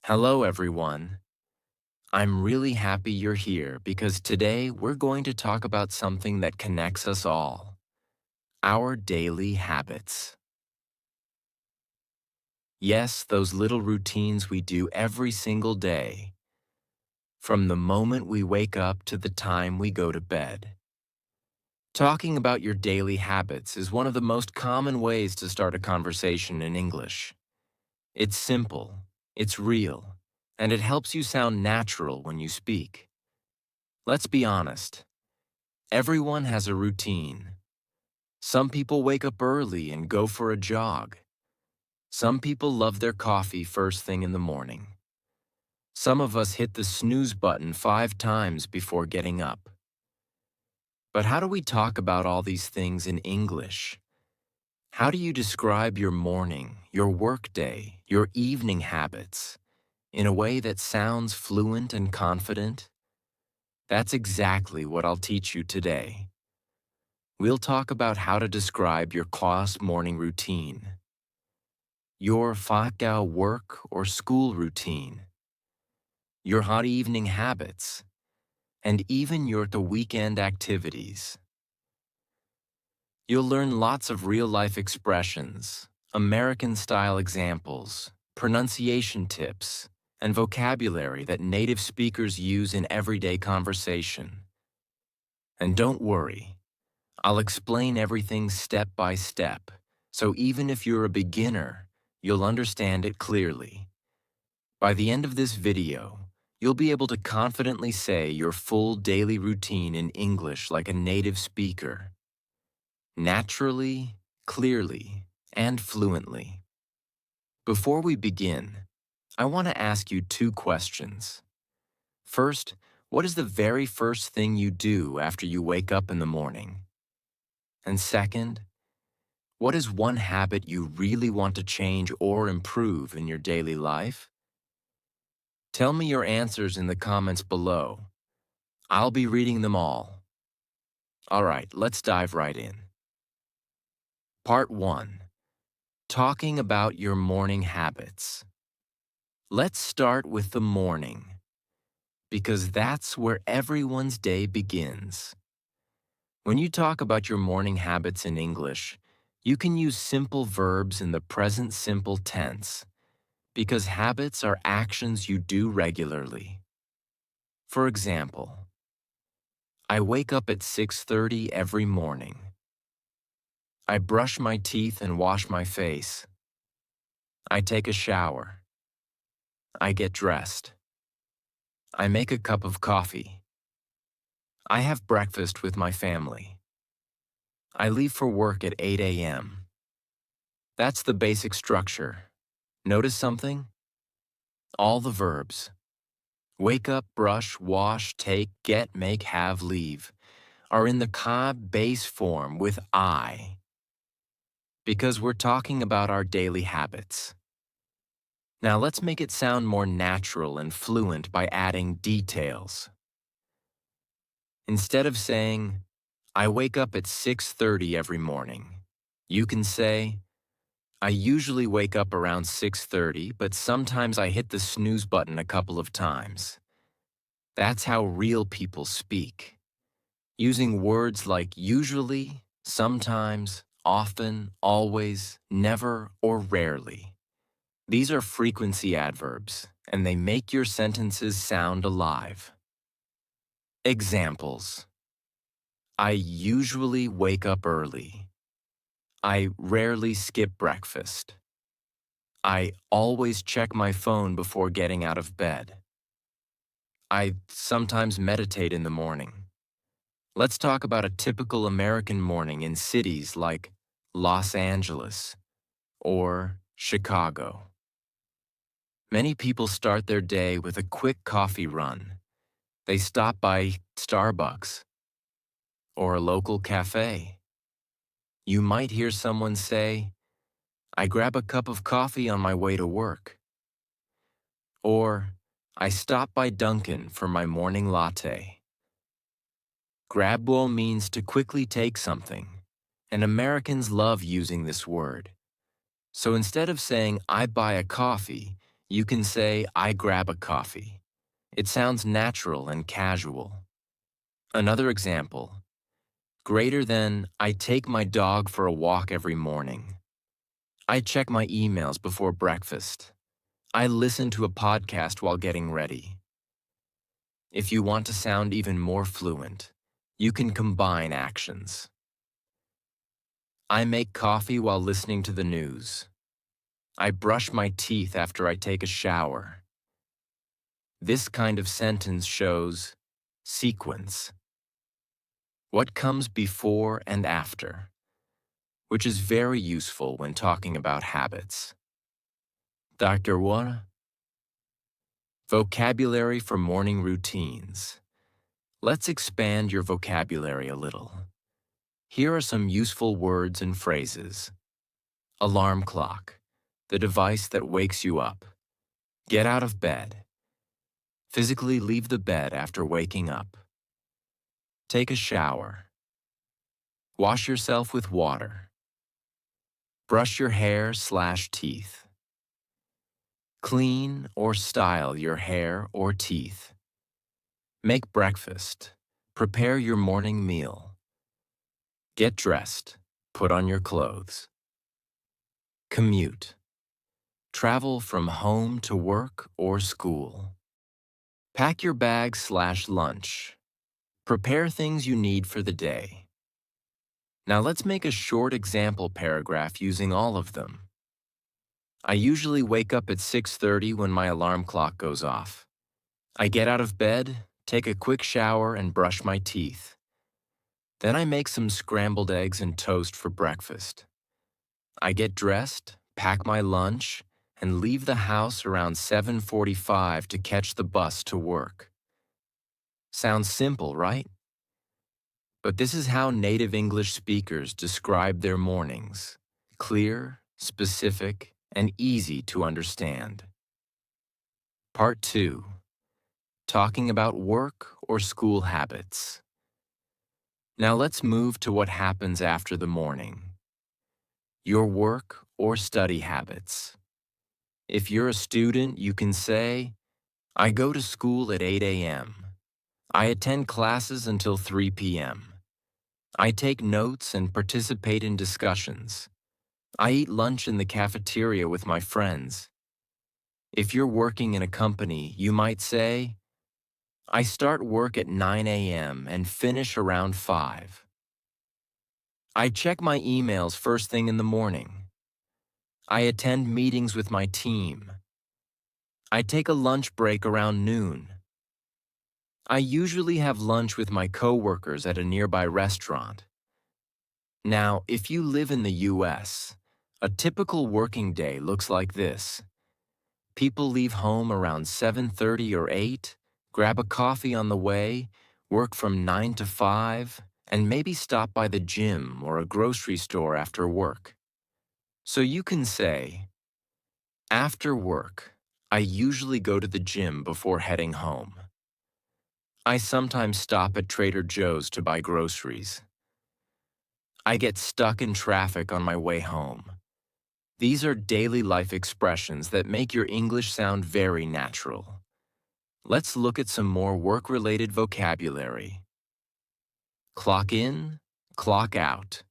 Hello, everyone. I'm really happy you're here because today we're going to talk about something that connects us all, our daily habits. Yes, those little routines we do every single day, from the moment we wake up to the time we go to bed. Talking about your daily habits is one of the most common ways to start a conversation in English. It's simple, it's real, and it helps you sound natural when you speak. Let's be honest. Everyone has a routine. Some people wake up early and go for a jog. Some people love their coffee first thing in the morning. Some of us hit the snooze button 5 times before getting up. But how do we talk about all these things in English? How do you describe your morning, your workday, your evening habits in a way that sounds fluent and confident? That's exactly what I'll teach you today. We'll talk about how to describe your class morning routine, your Fakao work or school routine, your hot evening habits, and even your the weekend activities. You'll learn lots of real-life expressions, American-style examples, pronunciation tips, and vocabulary that native speakers use in everyday conversation. And don't worry, I'll explain everything step by step, so even if you're a beginner, you'll understand it clearly. By the end of this video, you'll be able to confidently say your full daily routine in English like a native speaker. Naturally, clearly, and fluently. Before we begin, I want to ask you 2 questions. First, what is the very first thing you do after you wake up in the morning? And second, what is one habit you really want to change or improve in your daily life? Tell me your answers in the comments below. I'll be reading them all. All right, let's dive right in. Part 1. Talking about your morning habits. Let's start with the morning, because that's where everyone's day begins. When you talk about your morning habits in English, you can use simple verbs in the present simple tense, because habits are actions you do regularly. For example, I wake up at 6:30 every morning. I brush my teeth and wash my face. I take a shower. I get dressed. I make a cup of coffee. I have breakfast with my family. I leave for work at 8 a.m. That's the basic structure. Notice something? All the verbs. Wake up, brush, wash, take, get, make, have, leave are in the ka base form with I, because we're talking about our daily habits. Now let's make it sound more natural and fluent by adding details. Instead of saying, I wake up at 6:30 every morning, you can say, I usually wake up around 6:30, but sometimes I hit the snooze button a couple of times. That's how real people speak, using words like usually, sometimes, often, always, never, or rarely. These are frequency adverbs, and they make your sentences sound alive. Examples. I usually wake up early. I rarely skip breakfast. I always check my phone before getting out of bed. I sometimes meditate in the morning. Let's talk about a typical American morning in cities like Los Angeles or Chicago. Many people start their day with a quick coffee run. They stop by Starbucks or a local cafe. You might hear someone say, I grab a cup of coffee on my way to work. Or, I stop by Dunkin' for my morning latte. Grabbo means to quickly take something, and Americans love using this word. So instead of saying, I buy a coffee, You can say, I grab a coffee. It sounds natural and casual. Another example, greater than, I take my dog for a walk every morning. I check my emails before breakfast. I listen to a podcast while getting ready. If you want to sound even more fluent, you can combine actions. I make coffee while listening to the news. I brush my teeth after I take a shower. This kind of sentence shows sequence. What comes before and after, which is very useful when talking about habits. Dr. One, vocabulary for morning routines. Let's expand your vocabulary a little. Here are some useful words and phrases. Alarm clock, the device that wakes you up. Get out of bed. Physically leave the bed after waking up. Take a shower. Wash yourself with water. Brush your hair/teeth. Clean or style your hair or teeth. Make breakfast. Prepare your morning meal. Get dressed. Put on your clothes. Commute. Travel from home to work or school. Pack your bag/lunch. Prepare things you need for the day. Now let's make a short example paragraph using all of them. I usually wake up at 6:30 when my alarm clock goes off. I get out of bed, take a quick shower, and brush my teeth. Then I make some scrambled eggs and toast for breakfast. I get dressed, pack my lunch, and leave the house around 7:45 to catch the bus to work. Sounds simple, right? But this is how native English speakers describe their mornings: clear, specific, and easy to understand. Part 2. Talking about work or school habits. Now let's move to what happens after the morning. Your work or study habits. If you're a student, you can say, I go to school at 8 a.m. I attend classes until 3 p.m. I take notes and participate in discussions. I eat lunch in the cafeteria with my friends. If you're working in a company, you might say, I start work at 9 a.m. and finish around 5. I check my emails first thing in the morning. I attend meetings with my team. I take a lunch break around noon. I usually have lunch with my coworkers at a nearby restaurant. Now, if you live in the US, a typical working day looks like this. People leave home around 7:30 or 8, grab a coffee on the way, work from 9 to 5, and maybe stop by the gym or a grocery store after work. So you can say, after work, I usually go to the gym before heading home. I sometimes stop at Trader Joe's to buy groceries. I get stuck in traffic on my way home. These are daily life expressions that make your English sound very natural. Let's look at some more work-related vocabulary. Clock in, clock out.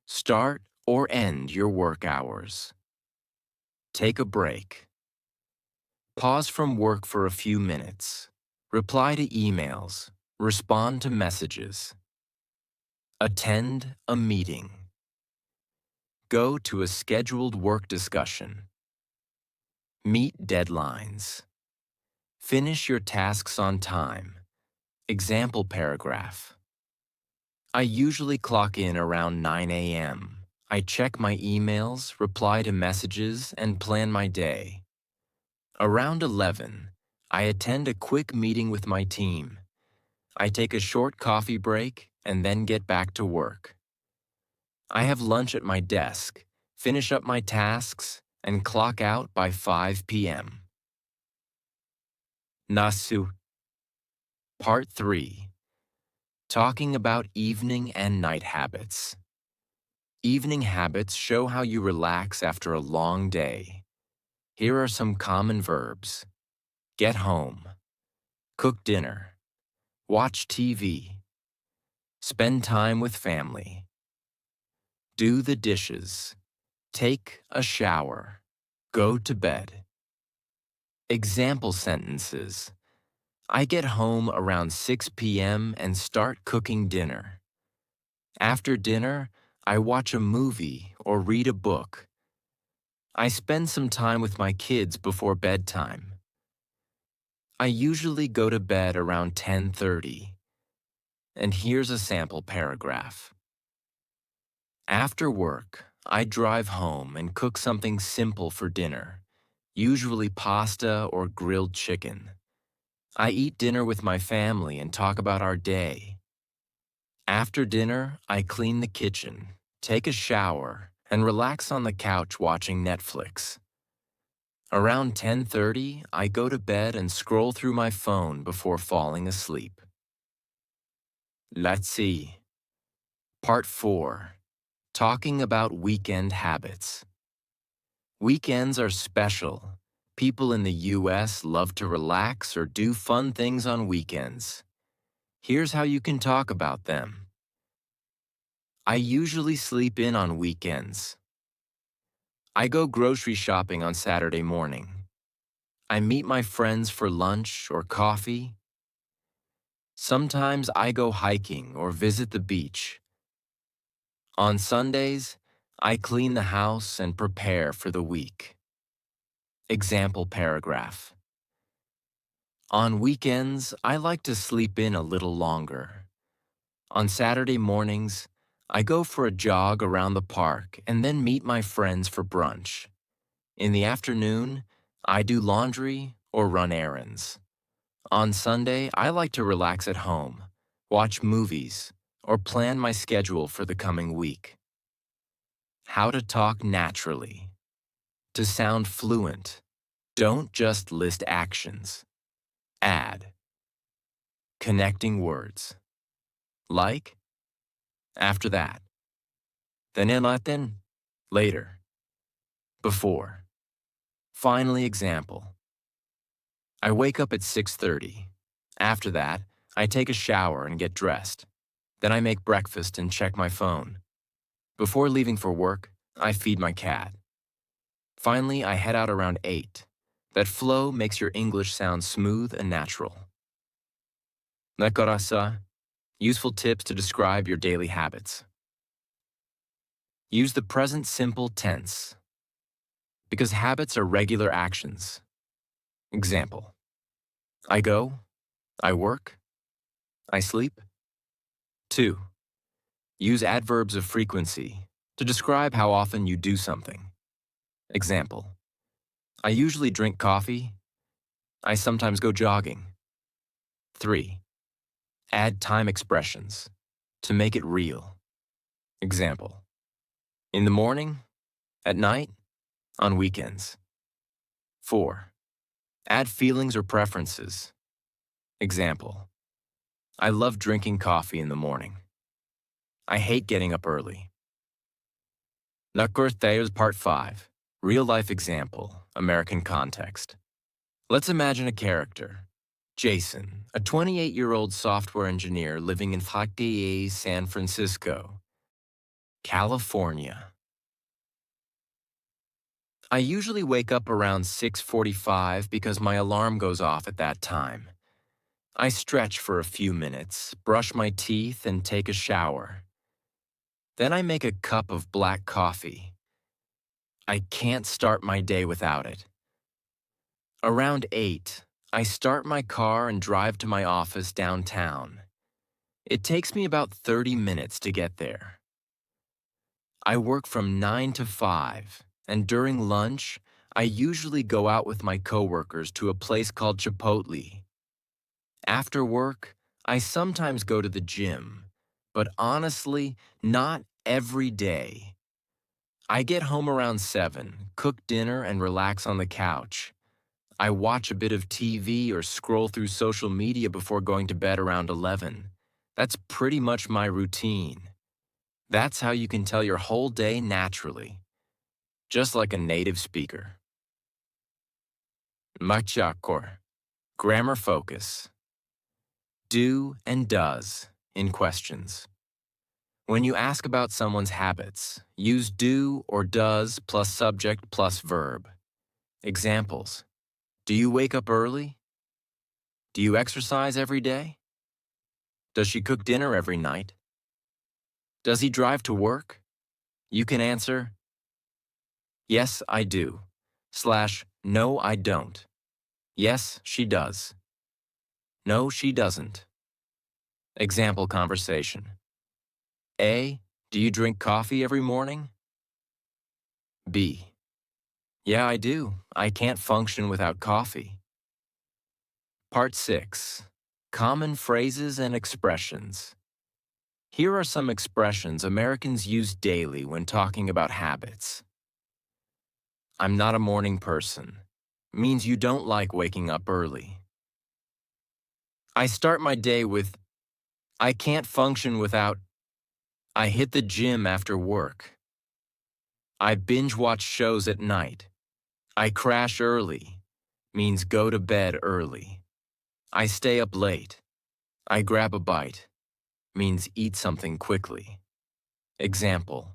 Start or end your work hours. Take a break. Pause from work for a few minutes. Reply to emails. Respond to messages. Attend a meeting. Go to a scheduled work discussion. Meet deadlines. Finish your tasks on time. Example paragraph. I usually clock in around 9 a.m. I check my emails, reply to messages, and plan my day. Around 11, I attend a quick meeting with my team. I take a short coffee break and then get back to work. I have lunch at my desk, finish up my tasks, and clock out by 5 p.m. Nasu. Part 3. Talking about evening and night habits. Evening habits show how you relax after a long day. Here are some common verbs: get home, cook dinner, watch TV, spend time with family, do the dishes, take a shower, go to bed. Example sentences: I get home around 6 p.m. and start cooking dinner. After dinner, I watch a movie or read a book. I spend some time with my kids before bedtime. I usually go to bed around 10:30. And here's a sample paragraph. After work, I drive home and cook something simple for dinner, usually pasta or grilled chicken. I eat dinner with my family and talk about our day. After dinner, I clean the kitchen, take a shower, and relax on the couch watching Netflix. Around 10:30, I go to bed and scroll through my phone before falling asleep. Let's see. Part 4. Talking about weekend habits. Weekends are special. People in the U.S. love to relax or do fun things on weekends. Here's how you can talk about them. I usually sleep in on weekends. I go grocery shopping on Saturday morning. I meet my friends for lunch or coffee. Sometimes I go hiking or visit the beach. On Sundays, I clean the house and prepare for the week. Example paragraph. On weekends, I like to sleep in a little longer. On Saturday mornings, I go for a jog around the park and then meet my friends for brunch. In the afternoon, I do laundry or run errands. On Sunday, I like to relax at home, watch movies, or plan my schedule for the coming week. How to talk naturally. To sound fluent, don't just list actions. Add connecting words. Like, after that. Then natin, later. Before. Finally, example. I wake up at 6:30. After that, I take a shower and get dressed. Then I make breakfast and check my phone. Before leaving for work, I feed my cat. Finally, I head out around 8. That flow makes your English sound smooth and natural. Nakarasa, useful tips to describe your daily habits. Use the present simple tense, because habits are regular actions. Example. I go, I work, I sleep. 2. Use adverbs of frequency to describe how often you do something. Example. I usually drink coffee. I sometimes go jogging. 3. Add time expressions to make it real. Example. In the morning, at night, on weekends. 4. Add feelings or preferences. Example. I love drinking coffee in the morning. I hate getting up early. Nakurtheos Part 5. Real-life example, American context. Let's imagine a character. Jason, a 28-year-old software engineer living in Hawaii, San Francisco, California. I usually wake up around 6:45 because my alarm goes off at that time. I stretch for a few minutes, brush my teeth, and take a shower. Then I make a cup of black coffee. I can't start my day without it. Around 8, I start my car and drive to my office downtown. It takes me about 30 minutes to get there. I work from 9 to 5, and during lunch, I usually go out with my coworkers to a place called Chipotle. After work, I sometimes go to the gym, but honestly, not every day. I get home around 7, cook dinner, and relax on the couch. I watch a bit of TV or scroll through social media before going to bed around 11. That's pretty much my routine. That's how you can tell your whole day naturally, just like a native speaker. Machakor. Grammar focus. Do and does in questions. When you ask about someone's habits, use do or does plus subject plus verb. Examples. Do you wake up early? Do you exercise every day? Does she cook dinner every night? Does he drive to work? You can answer, yes, I do, / no, I don't. Yes, she does. No, she doesn't. Example conversation. A. Do you drink coffee every morning? B. Yeah, I do. I can't function without coffee. Part 6. Common phrases and expressions. Here are some expressions Americans use daily when talking about habits. I'm not a morning person. Means you don't like waking up early. I start my day with, I can't function without. I hit the gym after work. I binge watch shows at night. I crash early. Means go to bed early. I stay up late. I grab a bite. Means eat something quickly. Example.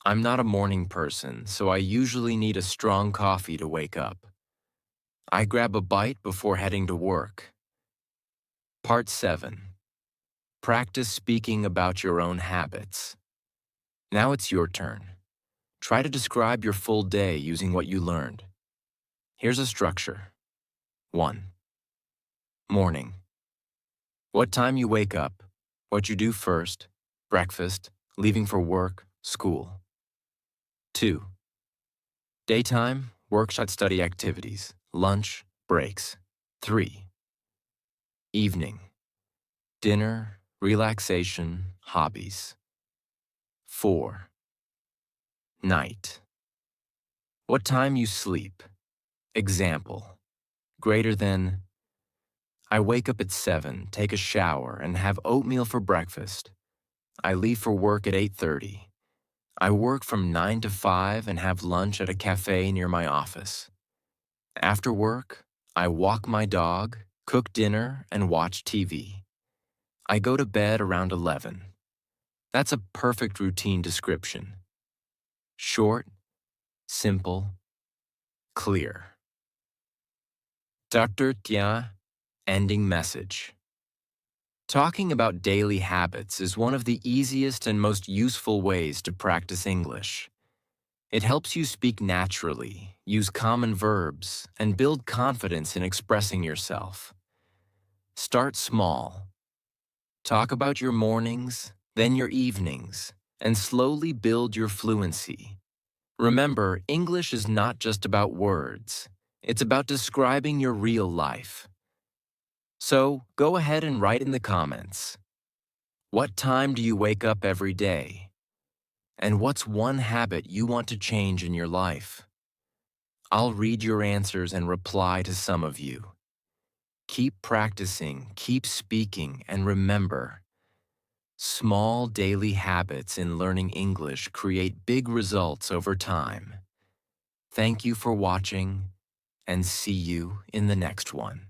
I'm not a morning person, so I usually need a strong coffee to wake up. I grab a bite before heading to work. Part 7. Practice speaking about your own habits. Now it's your turn. Try to describe your full day using what you learned. Here's a structure. 1. Morning. What time you wake up, what you do first, breakfast, leaving for work, school. 2. Daytime, work/study activities, lunch, breaks. 3. Evening. Dinner, relaxation, hobbies. 4. Night. What time you sleep. Example. Greater than. I wake up at 7, take a shower, and have oatmeal for breakfast. I leave for work at 8:30. I work from 9 to 5 and have lunch at a cafe near my office. After work, I walk my dog, cook dinner, and watch TV. I go to bed around 11. That's a perfect routine description. Short, simple, clear. Dr. Tia, ending message. Talking about daily habits is one of the easiest and most useful ways to practice English. It helps you speak naturally, use common verbs, and build confidence in expressing yourself. Start small. Talk about your mornings, then your evenings, and slowly build your fluency. Remember, English is not just about words. It's about describing your real life. So, go ahead and write in the comments. What time do you wake up every day? And what's one habit you want to change in your life? I'll read your answers and reply to some of you. Keep practicing, keep speaking, and remember, small daily habits in learning English create big results over time. Thank you for watching, and see you in the next one.